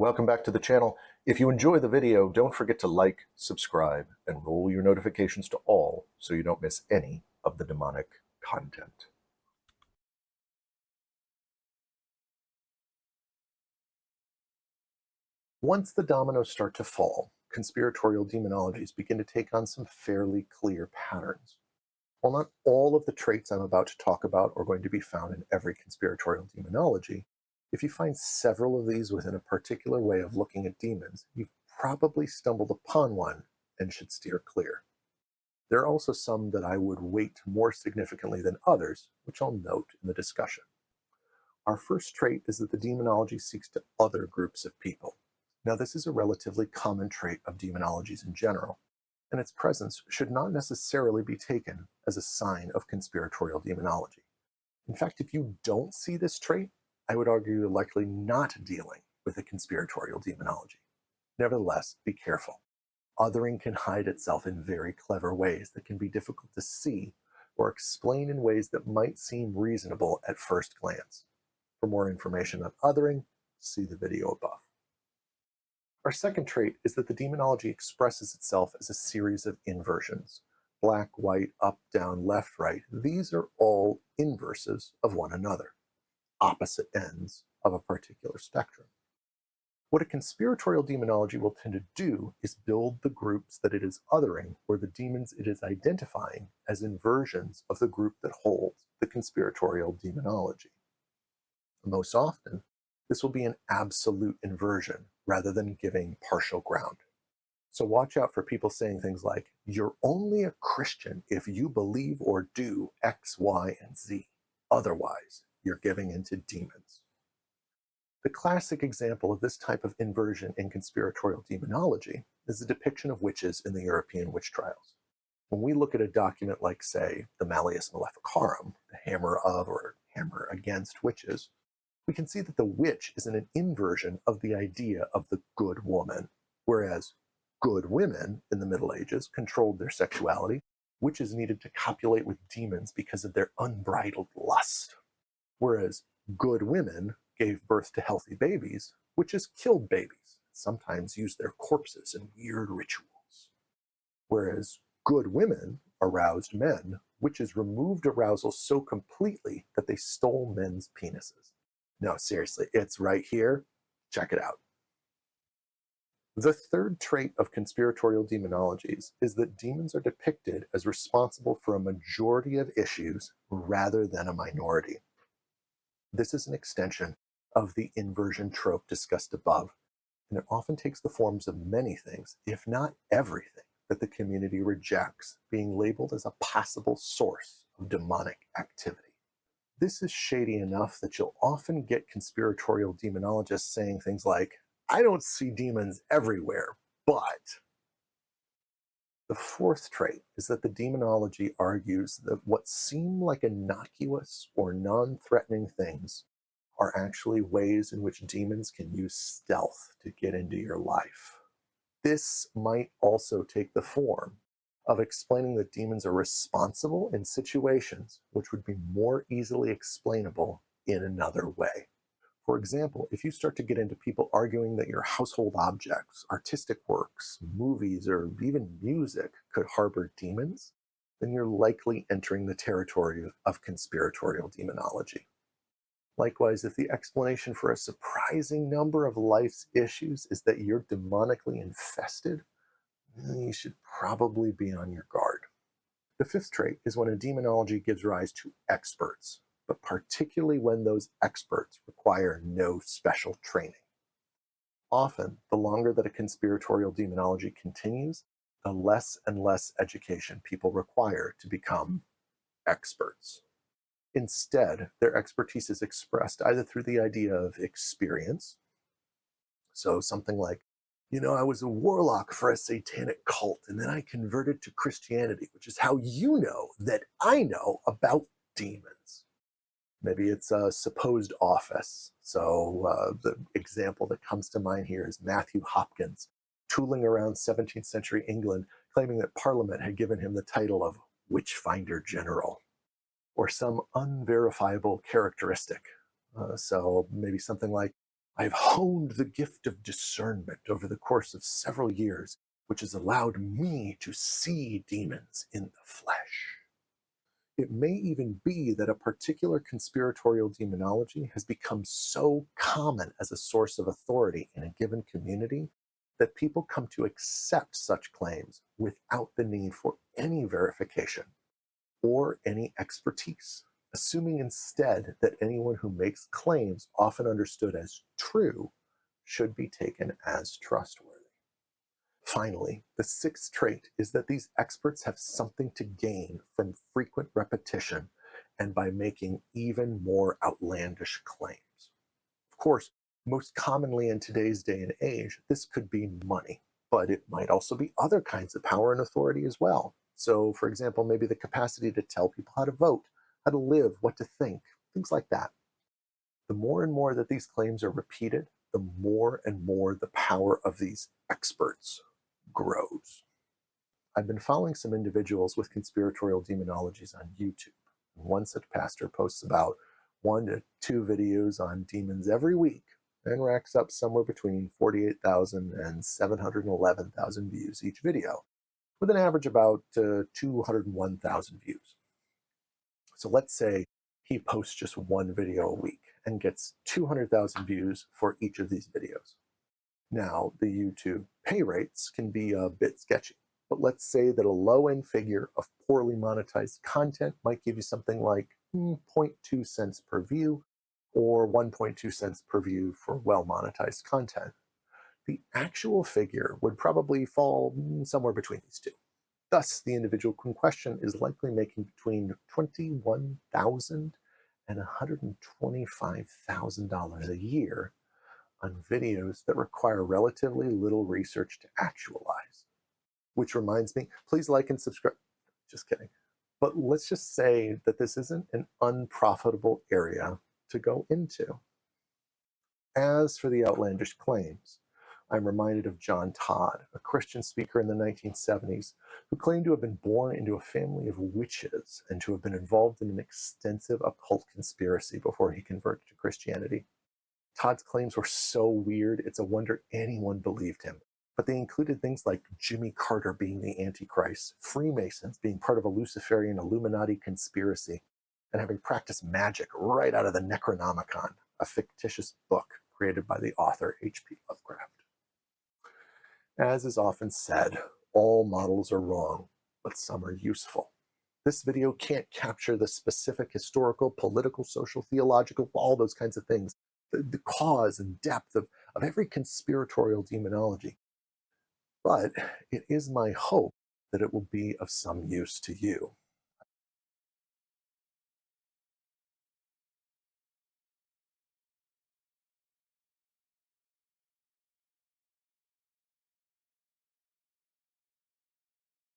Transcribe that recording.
welcome back to the channel. If you enjoy the video, don't forget to like, subscribe, and roll your notifications to all so you don't miss any of the demonic content. Once the dominoes start to fall, conspiratorial demonologies begin to take on some fairly clear patterns. While not all of the traits I'm about to talk about are going to be found in every conspiratorial demonology, if you find several of these within a particular way of looking at demons, you've probably stumbled upon one and should steer clear. There are also some that I would weight more significantly than others, which I'll note in the discussion. Our first trait is that the demonology seeks to other groups of people. Now, this is a relatively common trait of demonologies in general, and its presence should not necessarily be taken as a sign of conspiratorial demonology. In fact, if you don't see this trait, I would argue you're likely not dealing with a conspiratorial demonology. Nevertheless, be careful. Othering can hide itself in very clever ways that can be difficult to see or explain in ways that might seem reasonable at first glance. For more information on othering, see the video above. Our second trait is that the demonology expresses itself as a series of inversions. Black, white, up, down, left, right. These are all inverses of one another, opposite ends of a particular spectrum. What a conspiratorial demonology will tend to do is build the groups that it is othering, or the demons it is identifying, as inversions of the group that holds the conspiratorial demonology. Most often, this will be an absolute inversion rather than giving partial ground. So watch out for people saying things like, "You're only a Christian if you believe or do X, Y, and Z. Otherwise, you're giving into demons." The classic example of this type of inversion in conspiratorial demonology is the depiction of witches in the European witch trials. When we look at a document like, say, the Malleus Maleficarum, the hammer of or hammer against witches, we can see that the witch is an inversion of the idea of the good woman. Whereas good women in the Middle Ages controlled their sexuality, witches needed to copulate with demons because of their unbridled lust. Whereas good women gave birth to healthy babies, witches killed babies, sometimes used their corpses in weird rituals. Whereas good women aroused men, witches removed arousal so completely that they stole men's penises. No, seriously, it's right here. Check it out. The third trait of conspiratorial demonologies is that demons are depicted as responsible for a majority of issues rather than a minority. This is an extension of the inversion trope discussed above, and it often takes the forms of many things, if not everything, that the community rejects being labeled as a possible source of demonic activity. This is shady enough that you'll often get conspiratorial demonologists saying things like, "I don't see demons everywhere, but..." The fourth trait is that the demonology argues that what seem like innocuous or non-threatening things are actually ways in which demons can use stealth to get into your life. This might also take the form of explaining that demons are responsible in situations which would be more easily explainable in another way. For example, if you start to get into people arguing that your household objects, artistic works, movies, or even music could harbor demons, then you're likely entering the territory of conspiratorial demonology. Likewise, if the explanation for a surprising number of life's issues is that you're demonically infested, you should probably be on your guard. The fifth trait is when a demonology gives rise to experts, but particularly when those experts require no special training. Often, the longer that a conspiratorial demonology continues, the less and less education people require to become experts. Instead, their expertise is expressed either through the idea of experience, so something like, I was a warlock for a satanic cult, and then I converted to Christianity, which is how you know that I know about demons. Maybe it's a supposed office. So the example that comes to mind here is Matthew Hopkins, tooling around 17th century England, claiming that Parliament had given him the title of Witchfinder General, or some unverifiable characteristic. So maybe something like, I've honed the gift of discernment over the course of several years, which has allowed me to see demons in the flesh. It may even be that a particular conspiratorial demonology has become so common as a source of authority in a given community that people come to accept such claims without the need for any verification or any expertise, assuming instead that anyone who makes claims often understood as true should be taken as trustworthy. Finally, the sixth trait is that these experts have something to gain from frequent repetition and by making even more outlandish claims. Of course, most commonly in today's day and age, this could be money, but it might also be other kinds of power and authority as well. So, for example, maybe the capacity to tell people how to vote, how to live, what to think, things like that. The more and more that these claims are repeated, the more and more the power of these experts grows. I've been following some individuals with conspiratorial demonologies on YouTube. One such pastor posts about 1 to 2 videos on demons every week and racks up somewhere between 48,000 and 711,000 views each video, with an average about 201,000 views. So let's say he posts just 1 video a week and gets 200,000 views for each of these videos. Now, the YouTube pay rates can be a bit sketchy, but let's say that a low-end figure of poorly monetized content might give you something like 0.2 cents per view or 1.2 cents per view for well-monetized content. The actual figure would probably fall somewhere between these two. Thus, the individual in question is likely making between $21,000 and $125,000 a year on videos that require relatively little research to actualize. Which reminds me, please like and subscribe. Just kidding. But let's just say that this isn't an unprofitable area to go into. As for the outlandish claims, I'm reminded of John Todd, a Christian speaker in the 1970s, who claimed to have been born into a family of witches and to have been involved in an extensive occult conspiracy before he converted to Christianity. Todd's claims were so weird, it's a wonder anyone believed him. But they included things like Jimmy Carter being the Antichrist, Freemasons being part of a Luciferian Illuminati conspiracy, and having practiced magic right out of the Necronomicon, a fictitious book created by the author H.P. Lovecraft. As is often said, all models are wrong, but some are useful. This video can't capture the specific historical, political, social, theological, all those kinds of things, the cause and depth of every conspiratorial demonology. But it is my hope that it will be of some use to you.